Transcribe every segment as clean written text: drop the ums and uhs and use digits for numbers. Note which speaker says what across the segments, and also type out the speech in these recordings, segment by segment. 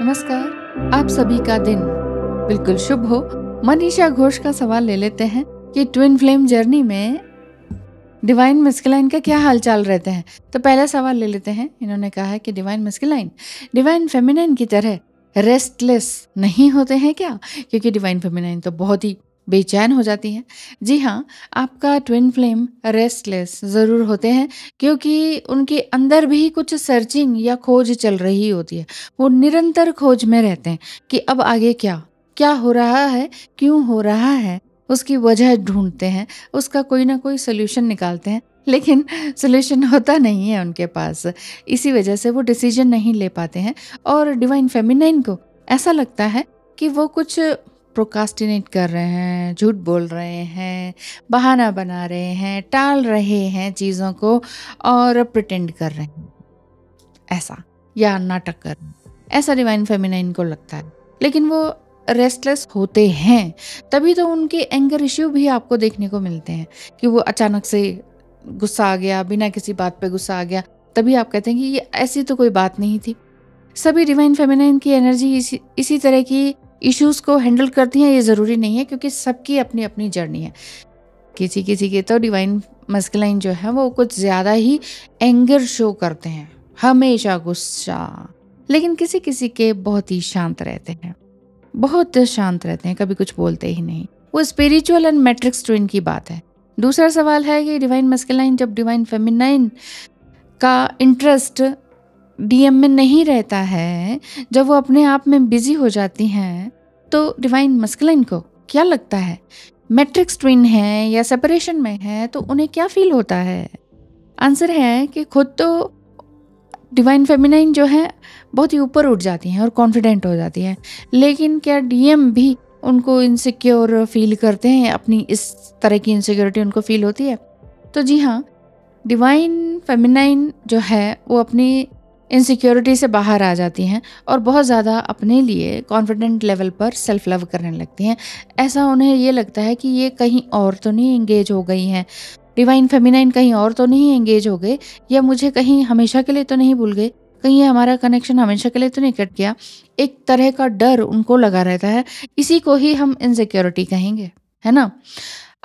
Speaker 1: नमस्कार। आप सभी का दिन बिल्कुल शुभ हो। मनीषा घोष का सवाल ले लेते हैं कि ट्विन फ्लेम जर्नी में डिवाइन मस्कुलाइन का क्या हालचाल रहते हैं। तो पहला सवाल ले लेते हैं। इन्होंने कहा है कि डिवाइन मस्कुलाइन डिवाइन फेमिनाइन की तरह रेस्टलेस नहीं होते हैं क्या? क्योंकि डिवाइन फेमिनाइन तो बहुत ही बेचैन हो जाती हैं। जी हाँ, आपका ट्विन फ्लेम रेस्टलेस ज़रूर होते हैं, क्योंकि उनके अंदर भी कुछ सर्चिंग या खोज चल रही होती है। वो निरंतर खोज में रहते हैं कि अब आगे क्या क्या हो रहा है, क्यों हो रहा है, उसकी वजह ढूंढते हैं, उसका कोई ना कोई सोल्यूशन निकालते हैं, लेकिन सोल्यूशन होता नहीं है उनके पास। इसी वजह से वो डिसीजन नहीं ले पाते हैं। और डिवाइन फेमिनाइन को ऐसा लगता है कि वो कुछ प्रोकास्टिनेट कर रहे हैं, झूठ बोल रहे हैं, बहाना बना रहे हैं, टाल रहे हैं चीज़ों को और प्रिटेंड कर रहे हैं ऐसा, या नाटक कर रहे हैं, ऐसा डिवाइन फेमिनाइन को लगता है। लेकिन वो रेस्टलेस होते हैं, तभी तो उनके एंगर इश्यू भी आपको देखने को मिलते हैं कि वो अचानक से गुस्सा आ गया, बिना किसी बात पे गुस्सा आ गया, तभी आप कहते हैं कि ये ऐसी तो कोई बात नहीं थी। सभी डिवाइन फेमिनाइन की एनर्जी इसी तरह की इश्यूज को हैंडल करती हैं, ये ज़रूरी नहीं है, क्योंकि सबकी अपनी अपनी जर्नी है। किसी किसी के तो डिवाइन मस्कुलाइन जो है वो कुछ ज़्यादा ही एंगर शो करते हैं, हमेशा गुस्सा। लेकिन किसी किसी के बहुत ही शांत रहते हैं, बहुत शांत रहते हैं, कभी कुछ बोलते ही नहीं। वो स्पिरिचुअल एंड मैट्रिक्स ट्विन की बात है। दूसरा सवाल है कि डिवाइन मस्कुलाइन जब डिवाइन फेमिनाइन का इंटरेस्ट डीएम में नहीं रहता है, जब वो अपने आप में बिजी हो जाती हैं, तो डिवाइन मस्कुलाइन को क्या लगता है? मैट्रिक्स ट्विन है या सेपरेशन में है, तो उन्हें क्या फील होता है? आंसर है कि खुद तो डिवाइन फेमिनाइन जो है बहुत ही ऊपर उठ जाती हैं और कॉन्फिडेंट हो जाती हैं, लेकिन क्या डीएम भी उनको इनसिक्योर फील करते हैं? अपनी इस तरह की इनसिक्योरिटी उनको फील होती है? तो जी हाँ, डिवाइन फेमिनाइन जो है वो अपनी इनसिक्योरिटी से बाहर आ जाती हैं और बहुत ज़्यादा अपने लिए कॉन्फिडेंट लेवल पर सेल्फ लव करने लगती हैं। ऐसा उन्हें ये लगता है कि ये कहीं और तो नहीं एंगेज हो गई हैं, डिवाइन फेमिनाइन कहीं और तो नहीं एंगेज हो गए, या मुझे कहीं हमेशा के लिए तो नहीं भूल गए, कहीं ये हमारा कनेक्शन हमेशा के लिए तो नहीं कट गया। एक तरह का डर उनको लगा रहता है। इसी को ही हम इनसिक्योरिटी कहेंगे, है ना?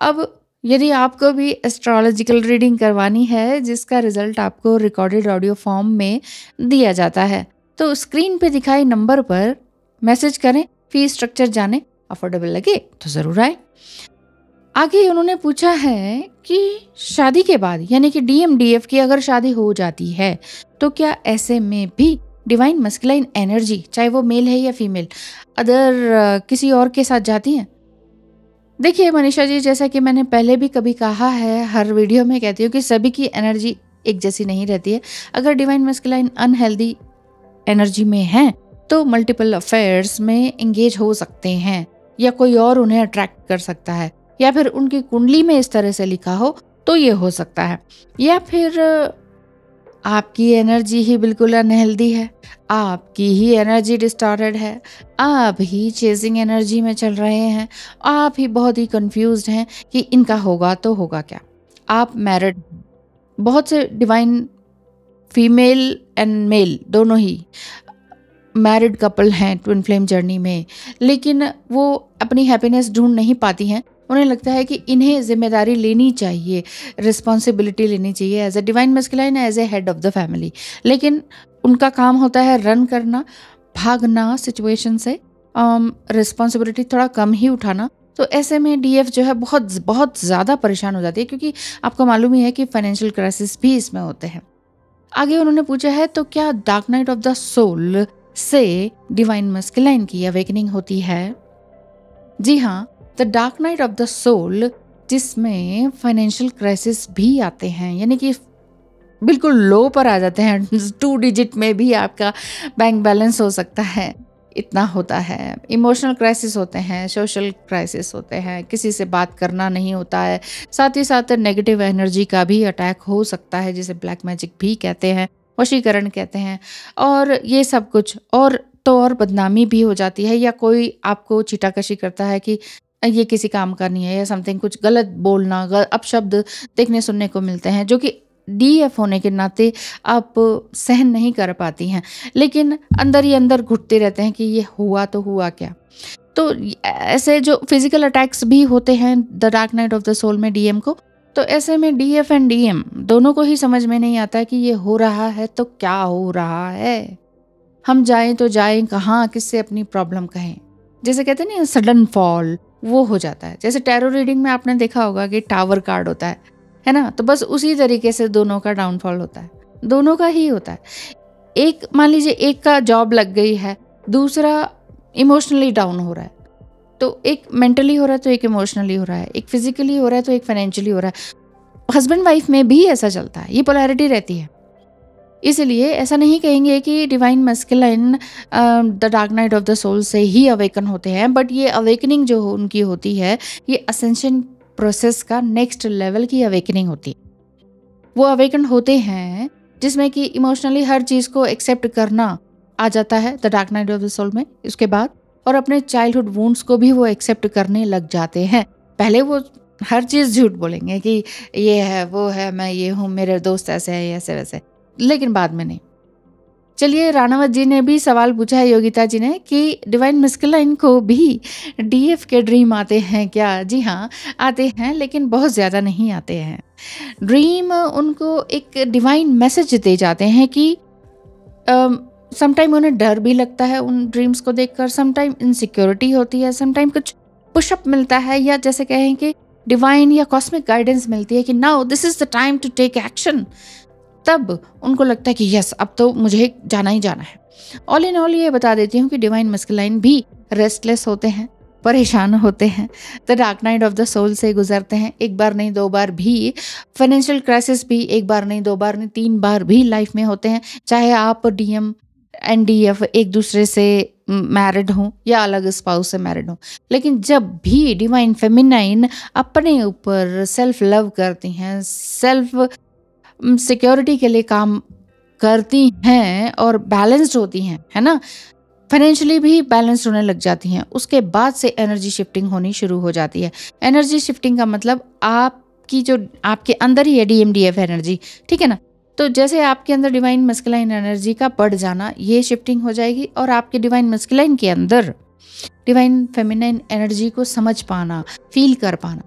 Speaker 1: अब यदि आपको भी एस्ट्रोलॉजिकल रीडिंग करवानी है, जिसका रिजल्ट आपको रिकॉर्डेड ऑडियो फॉर्म में दिया जाता है, तो स्क्रीन पे दिखाए नंबर पर मैसेज करें, फी स्ट्रक्चर जाने, अफोर्डेबल लगे तो ज़रूर आए। आगे उन्होंने पूछा है कि शादी के बाद, यानी कि डीएमडीएफ की अगर शादी हो जाती है, तो क्या ऐसे में भी डिवाइन मस्कुलाइन एनर्जी, चाहे वो मेल है या फीमेल, अदर किसी और के साथ जाती हैं? देखिए मनीषा जी, जैसा कि मैंने पहले भी कभी कहा है, हर वीडियो में कहती हूँ कि सभी की एनर्जी एक जैसी नहीं रहती है। अगर डिवाइन मस्कुलाइन अनहेल्दी एनर्जी में है, तो मल्टीपल अफेयर्स में एंगेज हो सकते हैं, या कोई और उन्हें अट्रैक्ट कर सकता है, या फिर उनकी कुंडली में इस तरह से लिखा हो तो ये हो सकता है, या फिर आपकी एनर्जी ही बिल्कुल अनहेल्दी है, आपकी ही एनर्जी डिस्टॉर्टेड है, आप ही चेजिंग एनर्जी में चल रहे हैं, आप ही बहुत ही कंफ्यूज्ड हैं कि इनका होगा तो होगा क्या। आप मैरिड, बहुत से डिवाइन फीमेल एंड मेल दोनों ही मैरिड कपल हैं ट्विन फ्लेम जर्नी में, लेकिन वो अपनी हैप्पीनेस ढूंढ नहीं पाती हैं। उन्हें लगता है कि इन्हें जिम्मेदारी लेनी चाहिए, रिस्पॉन्सिबिलिटी लेनी चाहिए as a divine masculine, as a head of the family. लेकिन उनका काम होता है रन करना, भागना सिचुएशन से, रिस्पॉन्सिबिलिटी थोड़ा कम ही उठाना। तो ऐसे में डीएफ जो है बहुत बहुत ज़्यादा परेशान हो जाती है, क्योंकि आपको मालूम ही है कि फाइनेंशियल क्राइसिस भी इसमें होते हैं। आगे उन्होंने पूछा है, तो क्या dark night of the soul से डिवाइन मस्कुलाइन की अवेकनिंग होती है? जी हाँ, the dark night of the soul, जिसमें फाइनेंशियल क्राइसिस भी आते हैं, यानी कि बिल्कुल लो पर आ जाते हैं, 2 डिजिट में भी आपका बैंक बैलेंस हो सकता है, इतना होता है। इमोशनल क्राइसिस होते हैं, सोशल क्राइसिस होते हैं, किसी से बात करना नहीं होता है, साथ ही साथ नेगेटिव एनर्जी का भी अटैक हो सकता है, जिसे ब्लैक मैजिक भी कहते हैं, वशीकरण कहते हैं, और ये सब कुछ। और तो और बदनामी भी हो जाती है, या कोई आपको चीटाकशी करता है कि ये किसी काम का नहीं है, या समथिंग, कुछ गलत बोलना, अपशब्द देखने सुनने को मिलते हैं, जो कि डीएफ होने के नाते आप सहन नहीं कर पाती हैं, लेकिन अंदर ही अंदर घुटते रहते हैं कि ये हुआ तो हुआ क्या। तो ऐसे जो फिजिकल अटैक्स भी होते हैं the dark night of the soul में डीएम को, तो ऐसे में डीएफ एंड डीएम दोनों को ही समझ में नहीं आता कि ये हो रहा है तो क्या हो रहा है, हम जाएं तो जाएं कहाँ, किससे अपनी प्रॉब्लम कहें। जैसे कहते हैं ना सडन फॉल, वो हो जाता है। जैसे टैरो रीडिंग में आपने देखा होगा कि टावर कार्ड होता है ना, तो बस उसी तरीके से दोनों का डाउनफॉल होता है, दोनों का ही होता है। एक मान लीजिए एक का जॉब लग गई है, दूसरा इमोशनली डाउन हो रहा है, तो एक मेंटली हो रहा है तो एक इमोशनली हो रहा है, एक फिजिकली हो रहा है तो एक फाइनेंशियली हो रहा है। हस्बैंड वाइफ में भी ऐसा चलता है, ये पोलैरिटी रहती है। इसलिए ऐसा नहीं कहेंगे कि divine masculine the dark night of the soul से ही अवेकन होते हैं, बट ये अवेकनिंग जो उनकी होती है ये असेंशन प्रोसेस का नेक्स्ट लेवल की अवेकनिंग होती है। वो अवेकन होते हैं जिसमें कि इमोशनली हर चीज़ को एक्सेप्ट करना आ जाता है the dark night of the soul में, उसके बाद और अपने चाइल्डहुड वुंड्स को भी वो एक्सेप्ट करने लग जाते हैं। पहले वो हर चीज़ झूठ बोलेंगे कि ये है वो है, मैं ये हूँ, मेरे दोस्त ऐसे है ऐसे वैसे, लेकिन बाद में नहीं। चलिए, राणावत जी ने भी सवाल पूछा है योगिता जी ने कि डिवाइन मैस्कुलाइन को भी डीएफ के ड्रीम आते हैं क्या? जी हाँ, आते हैं, लेकिन बहुत ज़्यादा नहीं आते हैं। ड्रीम उनको एक डिवाइन मैसेज दे जाते हैं कि समटाइम उन्हें डर भी लगता है उन ड्रीम्स को देखकर, समटाइम इनसिक्योरिटी होती है, समटाइम कुछ पुशअप मिलता है, या जैसे कहें कि डिवाइन या कॉस्मिक गाइडेंस मिलती है कि now this is the time to take action. तब उनको लगता है कि यस, अब तो मुझे जाना ही जाना है। ऑल इन ऑल ये बता देती हूँ कि डिवाइन मैस्कुलाइन भी रेस्टलेस होते हैं, परेशान होते हैं, the dark night of the soul से गुजरते हैं, एक बार नहीं दो बार भी। फाइनेंशियल क्राइसिस भी एक बार नहीं दो बार नहीं 3 बार भी लाइफ में होते हैं, चाहे आप डीएम एंड डीएफ एक दूसरे से मैरिड हों या अलग स्पाउस से मैरिड हों। लेकिन जब भी डिवाइन फेमिनाइन अपने ऊपर सेल्फ लव करती हैं, सेल्फ सिक्योरिटी के लिए काम करती हैं और बैलेंस्ड होती हैं, है ना, फाइनेंशियली भी बैलेंस्ड होने लग जाती हैं, उसके बाद से एनर्जी शिफ्टिंग होनी शुरू हो जाती है। एनर्जी शिफ्टिंग का मतलब आपकी जो आपके अंदर ही है डीएमडीएफ एनर्जी, ठीक है ना, तो जैसे आपके अंदर डिवाइन मैस्कुलाइन एनर्जी का बढ़ जाना, ये शिफ्टिंग हो जाएगी, और आपके डिवाइन मैस्कुलाइन के अंदर डिवाइन फेमिनाइन एनर्जी को समझ पाना, फील कर पाना,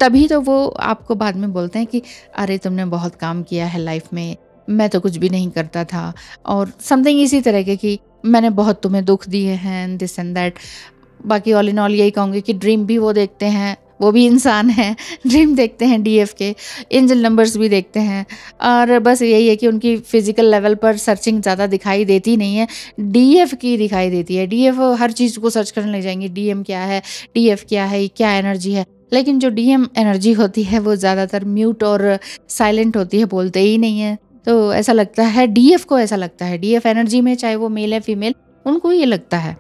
Speaker 1: तभी तो वो आपको बाद में बोलते हैं कि अरे तुमने बहुत काम किया है लाइफ में, मैं तो कुछ भी नहीं करता था, और समथिंग इसी तरह के कि मैंने बहुत तुम्हें दुख दिए हैं, दिस एंड दैट। बाकी ऑल इन ऑल यही कहूँगी कि ड्रीम भी वो देखते हैं, वो भी इंसान हैं, ड्रीम देखते हैं डीएफ के, एंजल नंबर्स भी देखते हैं, और बस यही है कि उनकी फिजिकल लेवल पर सर्चिंग ज़्यादा दिखाई देती नहीं है, डीएफ की दिखाई देती है। डीएफ हर चीज़ को सर्च करने लग जाएंगे, डीएम क्या है, डीएफ क्या है, क्या एनर्जी है, लेकिन जो डीएम एनर्जी होती है वो ज़्यादातर म्यूट और साइलेंट होती है, बोलते ही नहीं है। तो ऐसा लगता है डीएफ को, ऐसा लगता है डीएफ एनर्जी में, चाहे वो मेल है फीमेल, उनको ये लगता है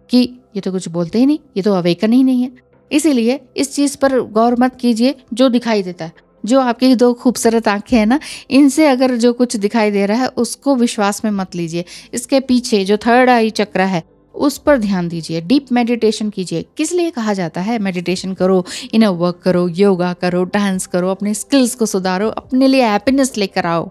Speaker 1: कि ये तो कुछ बोलते ही नहीं, ये तो अवेकन ही नहीं है। इसीलिए इस चीज़ पर गौर मत कीजिए, जो दिखाई देता है, जो आपकी 2 खूबसूरत आंखें हैं ना, इनसे अगर जो कुछ दिखाई दे रहा है उसको विश्वास में मत लीजिए। इसके पीछे जो थर्ड आई चक्र है उस पर ध्यान दीजिए, डीप मेडिटेशन कीजिए। किस लिए कहा जाता है मेडिटेशन करो, इनर वर्क करो, योगा करो, डांस करो, अपने स्किल्स को सुधारो, अपने लिए हैप्पीनेस लेकर आओ।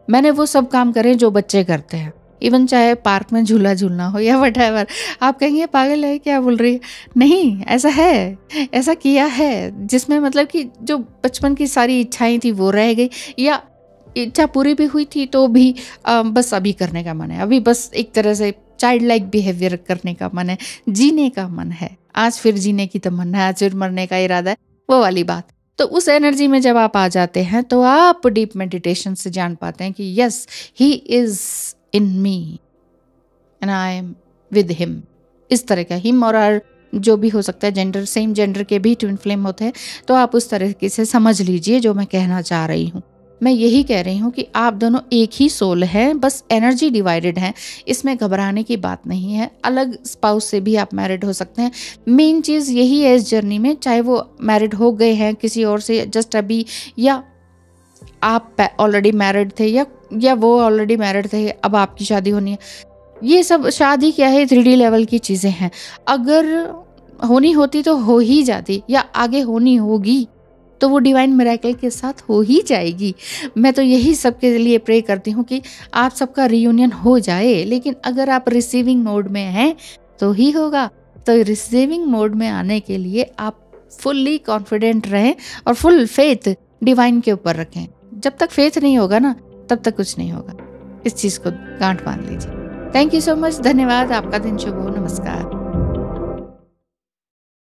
Speaker 1: मैंने वो सब काम करे जो बच्चे करते हैं, इवन चाहे पार्क में झूला झूलना हो या व्हाटएवर। आप कहेंगे पागल है क्या बोल रही है, नहीं, ऐसा है, ऐसा किया है, जिसमें मतलब कि जो बचपन की सारी इच्छाएं थी वो रह गई, या इच्छा पूरी भी हुई थी तो भी बस अभी करने का मन है, अभी बस एक तरह से चाइल्ड लाइक बिहेवियर करने का मन है, जीने का मन है, आज फिर जीने की तमन्ना है, आज फिर मरने का इरादा है, वो वाली बात। तो उस एनर्जी में जब आप आ जाते हैं तो आप डीप मेडिटेशन से जान पाते हैं कि yes, he is in me and I am with him. इस तरह का हिम और हर जो भी हो सकता है, जेंडर, सेम जेंडर के भी ट्विन फ्लेम होते हैं, तो आप उस तरीके से समझ लीजिए जो मैं कहना चाह रही हूँ। मैं यही कह रही हूँ कि आप दोनों एक ही सोल हैं, बस एनर्जी डिवाइडेड है, इसमें घबराने की बात नहीं है। अलग स्पाउस से भी आप मैरिड हो सकते हैं। मेन चीज़ यही है इस जर्नी में, चाहे वो मैरिड हो गए हैं किसी और से जस्ट अभी, या आप ऑलरेडी मैरिड थे, या वो ऑलरेडी मैरिड थे, अब आपकी शादी होनी है। ये सब शादी क्या है, 3D लेवल की चीज़ें हैं। अगर होनी होती तो हो ही जाती, या आगे होनी होगी तो वो डिवाइन मिरेकल के साथ हो ही जाएगी। मैं तो यही सबके लिए प्रे करती हूँ कि आप सबका रियूनियन हो जाए, लेकिन अगर आप रिसीविंग मोड में हैं तो ही होगा। तो रिसीविंग मोड में आने के लिए आप फुल्ली कॉन्फिडेंट रहें और फुल फेथ डिवाइन के ऊपर रखें। जब तक फेथ नहीं होगा ना, तब तक कुछ नहीं होगा। इस चीज़ को गांठ बांध लीजिए। थैंक यू सो मच, धन्यवाद। आपका दिन शुभ हो। नमस्कार।